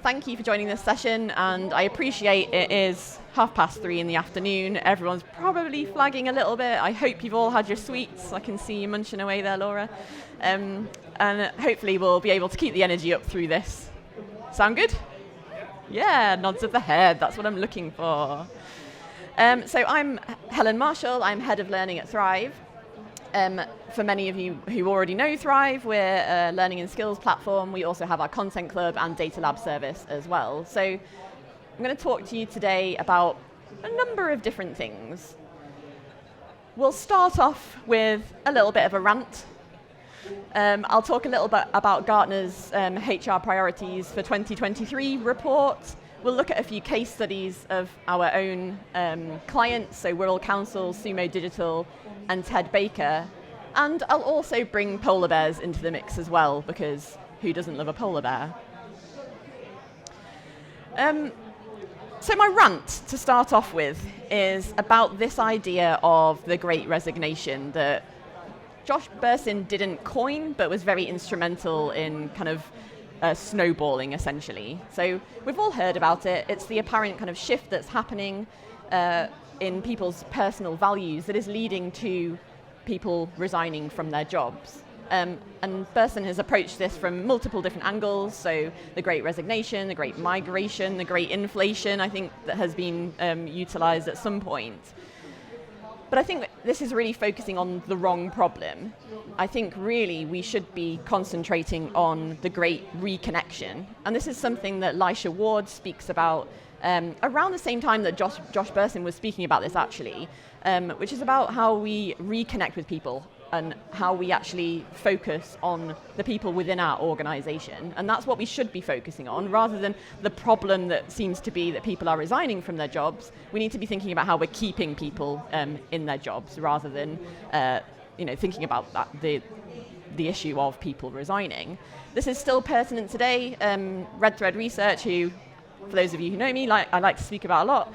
thank you for joining this session, and I appreciate it is 3:30 in the afternoon. Everyone's probably flagging a little bit. I hope you've all had your sweets. I can see you munching away there, Laura. And hopefully we'll be able to keep the energy up through this. Sound good? Yeah, nods of the head, that's what I'm looking for. So I'm Helen Marshall, I'm Head of Learning at Thrive. For many of you who already know Thrive, we're a learning and skills platform. We also have our content club and data lab service as well. So I'm going to talk to you today about a number of different things. We'll start off with a little bit of a rant. I'll talk a little bit about Gartner's HR priorities for 2023 report. We'll look at a few case studies of our own clients, so Wirral Council, Sumo Digital, and Ted Baker. And I'll also bring polar bears into the mix as well, because who doesn't love a polar bear? So my rant, to start off with, is about this idea of the Great Resignation that Josh Bersin didn't coin, but was very instrumental in kind of snowballing, essentially. So we've all heard about it. It's the apparent kind of shift that's happening in people's personal values that is leading to people resigning from their jobs. And Bersin has approached this from multiple different angles. So the Great Resignation, the Great Migration, the Great Inflation, I think that has been utilized at some point. But I think this is really focusing on the wrong problem. I think really we should be concentrating on the great reconnection. And this is something that Lisha Ward speaks about around the same time that Josh Bersin was speaking about this, actually, which is about how we reconnect with people and how we actually focus on the people within our organization. And that's what we should be focusing on, rather than the problem that seems to be that people are resigning from their jobs. We need to be thinking about how we're keeping people in their jobs, rather than thinking about that, the issue of people resigning. This is still pertinent today. Red Thread Research, who, for those of you who know me, I like to speak about a lot,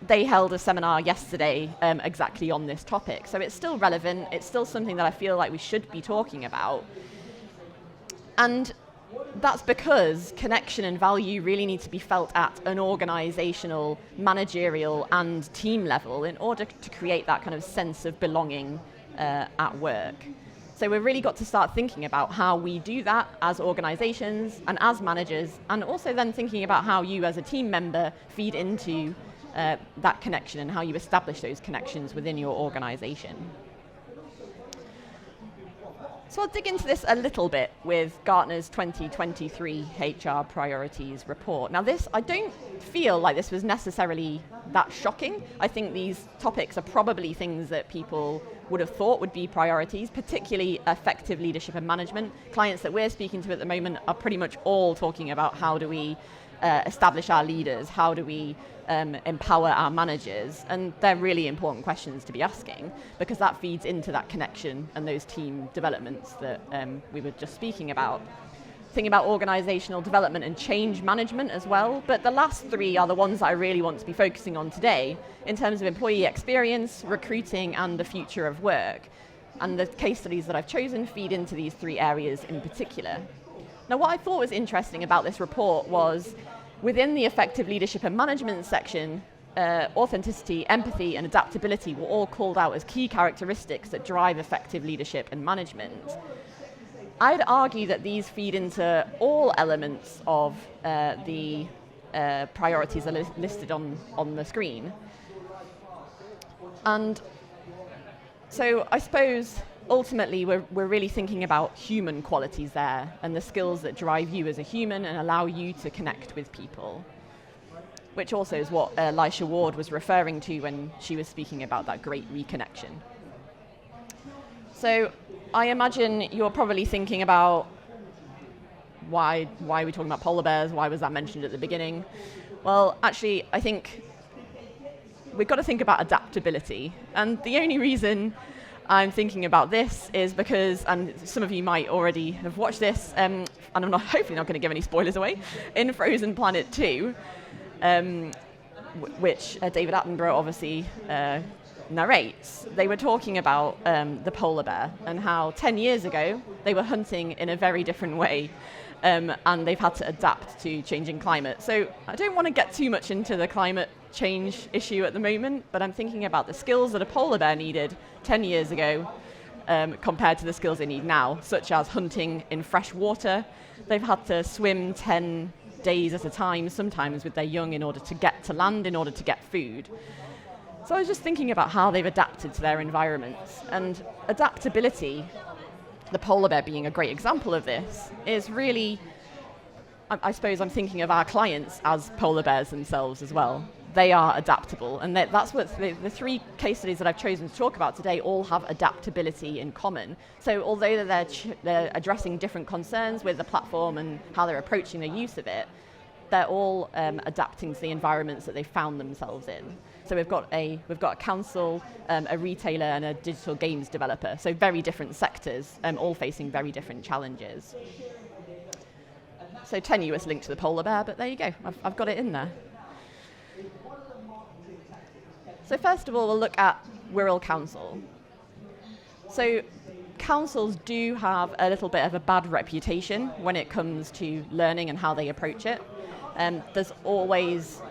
they held a seminar yesterday exactly on this topic. So it's still relevant. It's still something that I feel like we should be talking about. And that's because connection and value really need to be felt at an organizational, managerial, and team level in order to create that kind of sense of belonging at work. So we've really got to start thinking about how we do that as organizations and as managers, and also then thinking about how you as a team member feed into that connection and how you establish those connections within your organization. So I'll dig into this a little bit with Gartner's 2023 HR priorities report. Now this, I don't feel like this was necessarily that shocking. I think these topics are probably things that people would have thought would be priorities, particularly effective leadership and management. Clients that we're speaking to at the moment are pretty much all talking about how do we establish our leaders, how do we empower our managers, and they're really important questions to be asking, because that feeds into that connection and those team developments that we were just speaking about. Thinking about organizational development and change management as well, but the last three are the ones that I really want to be focusing on today in terms of employee experience, recruiting, and the future of work. And the case studies that I've chosen feed into these three areas in particular. Now, what I thought was interesting about this report was within the effective leadership and management section, authenticity, empathy, and adaptability were all called out as key characteristics that drive effective leadership and management. I'd argue that these feed into all elements of the priorities that are listed on the screen. And so I suppose ultimately we're really thinking about human qualities there and the skills that drive you as a human and allow you to connect with people, which also is what Lisha Ward was referring to when she was speaking about that great reconnection. So I imagine you're probably thinking about why are we talking about polar bears? Why was that mentioned at the beginning? Well, actually, I think we've got to think about adaptability. And the only reason I'm thinking about this is because, and some of you might already have watched this, and I'm hopefully not going to give any spoilers away, in Frozen Planet 2, which David Attenborough obviously narrates, they were talking about the polar bear and how 10 years ago they were hunting in a very different way. and they've had to adapt to changing climate. So I don't want to get too much into the climate change issue at the moment, but I'm thinking about the skills that a polar bear needed 10 years ago compared to the skills they need now, such as hunting in fresh water. They've had to swim 10 days at a time, sometimes with their young, in order to get to land, in order to get food. So I was just thinking about how they've adapted to their environments. And adaptability, the polar bear being a great example of this, is really, I suppose I'm thinking of our clients as polar bears themselves as well. They are adaptable, and that's what the three case studies that I've chosen to talk about today all have adaptability in common. So although they're addressing different concerns with the platform and how they're approaching the use of it, they're all adapting to the environments that they found themselves in. So we've got a council, a retailer, and a digital games developer. So very different sectors, all facing very different challenges. So tenuous link to the polar bear, but there you go. I've got it in there. So first of all, we'll look at Wirral Council. So councils do have a little bit of a bad reputation when it comes to learning and how they approach it. There's always,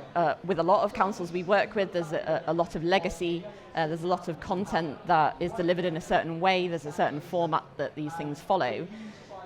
with a lot of councils we work with, there's a lot of legacy, there's a lot of content that is delivered in a certain way, there's a certain format that these things follow.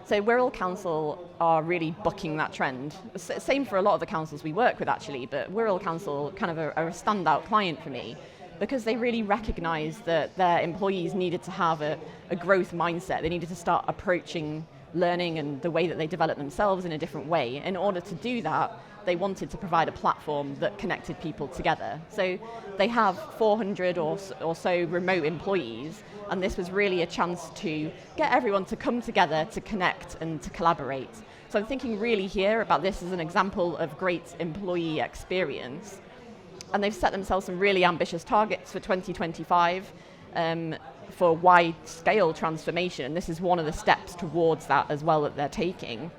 So Wirral Council are really bucking that trend. Same for a lot of the councils we work with actually, but Wirral Council kind of are a standout client for me because they really recognised that their employees needed to have a growth mindset. They needed to start approaching learning and the way that they develop themselves in a different way. In order to do that, they wanted to provide a platform that connected people together. So they have 400 or so remote employees, and this was really a chance to get everyone to come together, to connect and to collaborate. So I'm thinking really here about this as an example of great employee experience. And they've set themselves some really ambitious targets for 2025 for wide-scale transformation. And this is one of the steps towards that as well that they're taking.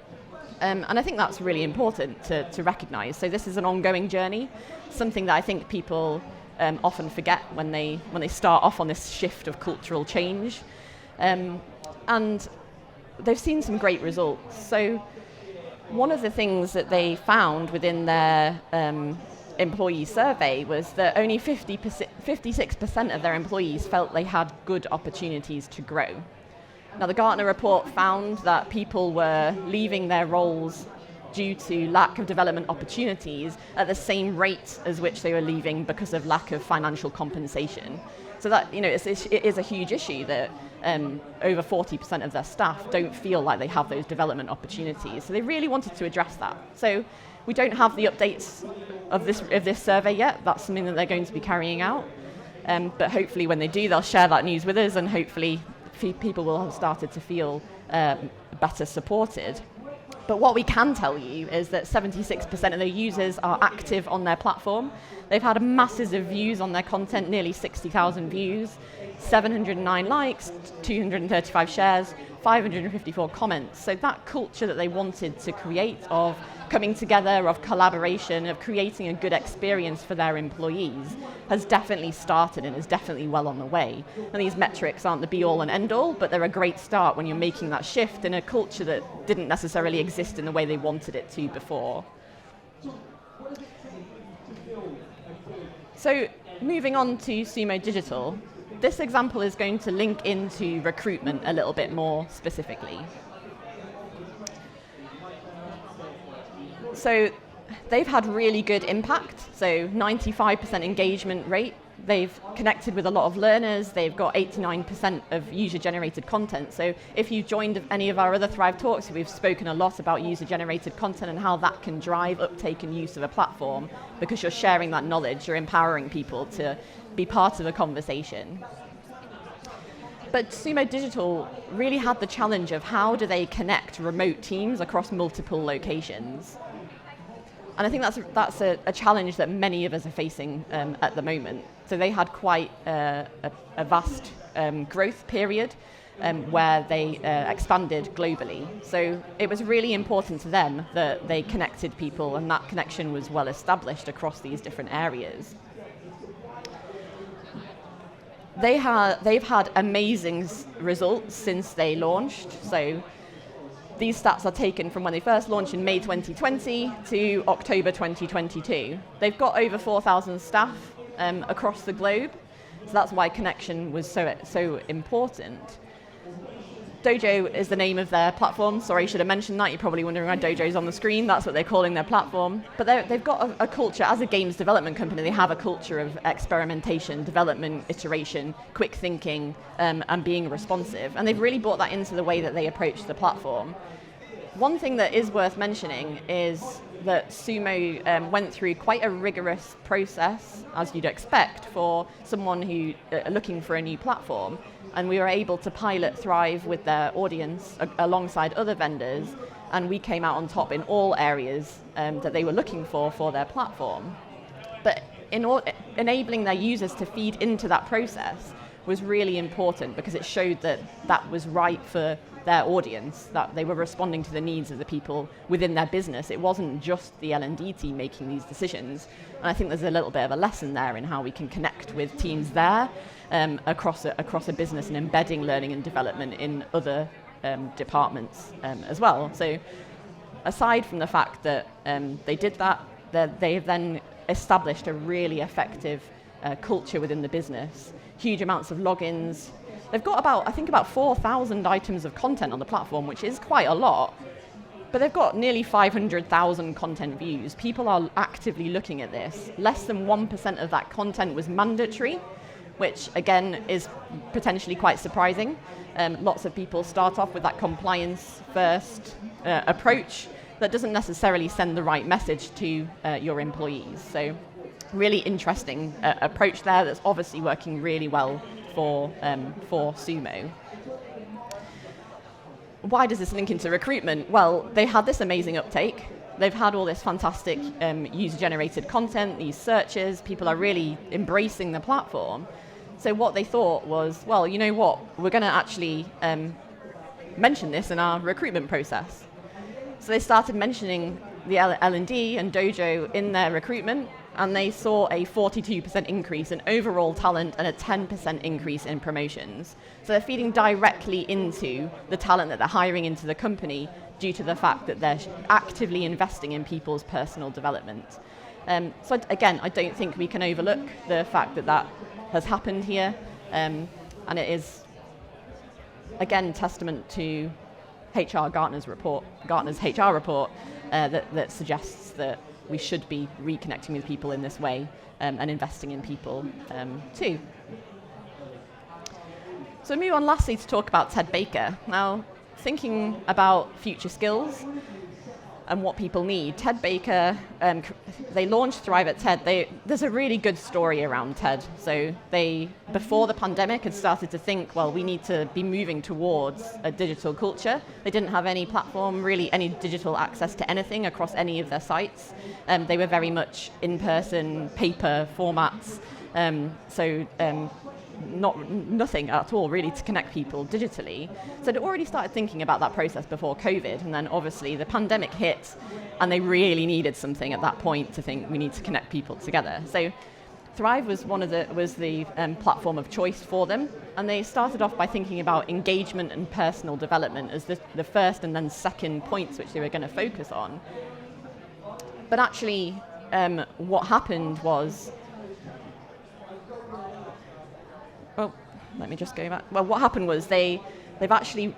And I think that's really important to recognise. So this is an ongoing journey, something that I think people often forget when they start off on this shift of cultural change. And they've seen some great results. So one of the things that they found within their employee survey was that only 56% of their employees felt they had good opportunities to grow. Now, the Gartner report found that people were leaving their roles due to lack of development opportunities at the same rate as which they were leaving because of lack of financial compensation. So that, it is a huge issue that over 40% of their staff don't feel like they have those development opportunities. So they really wanted to address that. So we don't have the updates of this survey yet. That's something that they're going to be carrying out. But hopefully when they do, they'll share that news with us, and hopefully people will have started to feel better supported. But what we can tell you is that 76% of their users are active on their platform. They've had masses of views on their content, nearly 60,000 views, 709 likes, 235 shares, 554 comments. So that culture that they wanted to create of coming together, of collaboration, of creating a good experience for their employees has definitely started and is definitely well on the way. And these metrics aren't the be-all and end-all, but they're a great start when you're making that shift in a culture that didn't necessarily exist in the way they wanted it to before. So moving on to Sumo Digital, this example is going to link into recruitment a little bit more specifically. So they've had really good impact, so 95% engagement rate. They've connected with a lot of learners. They've got 89% of user-generated content. So if you joined any of our other Thrive Talks, we've spoken a lot about user-generated content and how that can drive uptake and use of a platform, because you're sharing that knowledge, you're empowering people to be part of a conversation. But Sumo Digital really had the challenge of how do they connect remote teams across multiple locations. And I think that's a challenge that many of us are facing at the moment. So they had quite a vast growth period where they expanded globally. So it was really important to them that they connected people, and that connection was well established across these different areas. They've had amazing results since they launched. So these stats are taken from when they first launched in May 2020 to October 2022. They've got over 4,000 staff across the globe, so that's why connection was so important. Dojo is the name of their platform. Sorry, I should have mentioned that. You're probably wondering why Dojo's on the screen. That's what they're calling their platform. But they've got a culture, as a games development company, they have a culture of experimentation, development, iteration, quick thinking, and being responsive. And they've really brought that into the way that they approach the platform. One thing that is worth mentioning is that Sumo went through quite a rigorous process, as you'd expect, for someone who looking for a new platform. And we were able to pilot Thrive with their audience alongside other vendors, and we came out on top in all areas that they were looking for their platform. But enabling their users to feed into that process was really important because it showed that that was right for their audience, that they were responding to the needs of the people within their business. It wasn't just the L&D team making these decisions. And I think there's a little bit of a lesson there in how we can connect with teams there across a business and embedding learning and development in other departments as well. So aside from the fact that they did that, they have then established a really effective culture within the business. Huge amounts of logins. They've got about 4,000 items of content on the platform, which is quite a lot. But they've got nearly 500,000 content views. People are actively looking at this. Less than 1% of that content was mandatory, which again is potentially quite surprising. Lots of people start off with that compliance first approach that doesn't necessarily send the right message to your employees. So really interesting approach there that's obviously working really well for Sumo. Why does this link into recruitment? Well, they had this amazing uptake. They've had all this fantastic user-generated content, these searches. People are really embracing the platform. So what they thought was, well, you know what? We're going to actually mention this in our recruitment process. So they started mentioning the L&D and Dojo in their recruitment, and they saw a 42% increase in overall talent and a 10% increase in promotions. So they're feeding directly into the talent that they're hiring into the company due to the fact that they're actively investing in people's personal development. So again, I don't think we can overlook the fact that that has happened here, and it is, again, testament to Gartner's HR report that suggests that we should be reconnecting with people in this way and investing in people too. So move on lastly to talk about Ted Baker. Now, thinking about future skills and what people need, Ted Baker, they launched Thrive at TED. There's a really good story around TED. So they, before the pandemic, had started to think, well, we need to be moving towards a digital culture. They didn't have any platform, really any digital access to anything across any of their sites. They were very much in-person, paper formats. Nothing at all really to connect people digitally. So they'd already started thinking about that process before COVID, and then obviously the pandemic hit and they really needed something at that point to think we need to connect people together. So Thrive was the platform of choice for them, and they started off by thinking about engagement and personal development as the first and then second points which they were going to focus on. But actually what happened was, let me just go back. Well, what happened was they've actually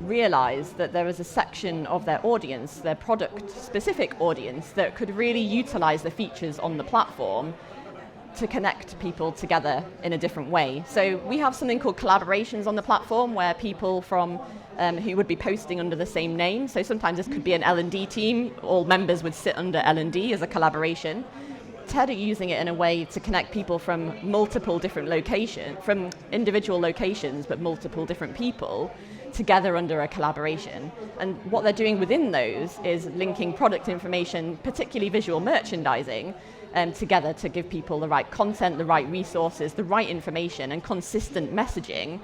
realized that there was a section of their audience, their product-specific audience, that could really utilize the features on the platform to connect people together in a different way. So we have something called collaborations on the platform where people from who would be posting under the same name. So sometimes this could be an L&D team. All members would sit under L&D as a collaboration. TED are using it in a way to connect people from multiple different locations, from individual locations, but multiple different people together under a collaboration. And what they're doing within those is linking product information, particularly visual merchandising, together to give people the right content, the right resources, the right information, and consistent messaging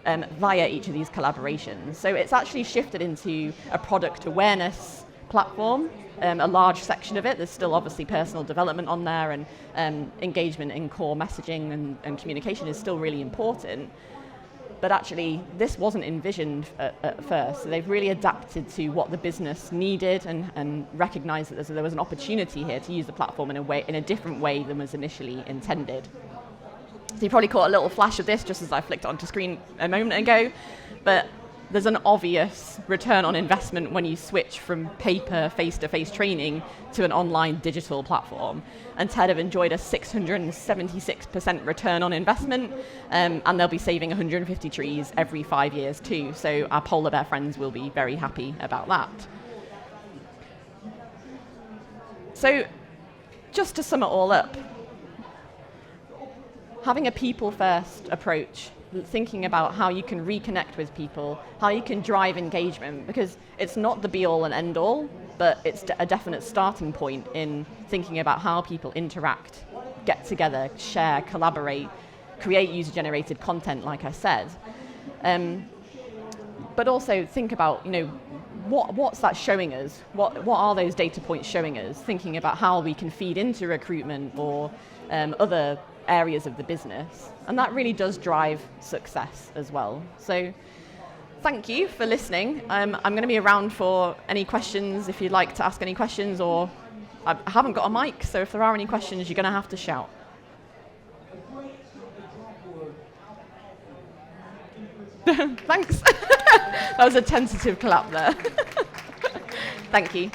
via each of these collaborations. So it's actually shifted into a product awareness platform. A large section of it. There's still obviously personal development on there, and engagement in core messaging and communication is still really important. But actually, this wasn't envisioned at first. So they've really adapted to what the business needed and recognized that there was an opportunity here to use the platform in a different way than was initially intended. So you probably caught a little flash of this just as I flicked onto screen a moment ago, but there's an obvious return on investment when you switch from paper face-to-face training to an online digital platform. And TED have enjoyed a 676% return on investment, and they'll be saving 150 trees every 5 years too. So our polar bear friends will be very happy about that. So just to sum it all up, having a people-first approach, thinking about how you can reconnect with people, how you can drive engagement, because it's not the be-all and end-all, but it's a definite starting point in thinking about how people interact, get together, share, collaborate, create user-generated content, like I said. But also think about, what's that showing us? What are those data points showing us? Thinking about how we can feed into recruitment or other areas of the business. And that really does drive success as well. So thank you for listening. I'm going to be around for any questions if you'd like to ask any questions, or I haven't got a mic, so if there are any questions, you're going to have to shout. Thanks. That was a tentative clap there. Thank you.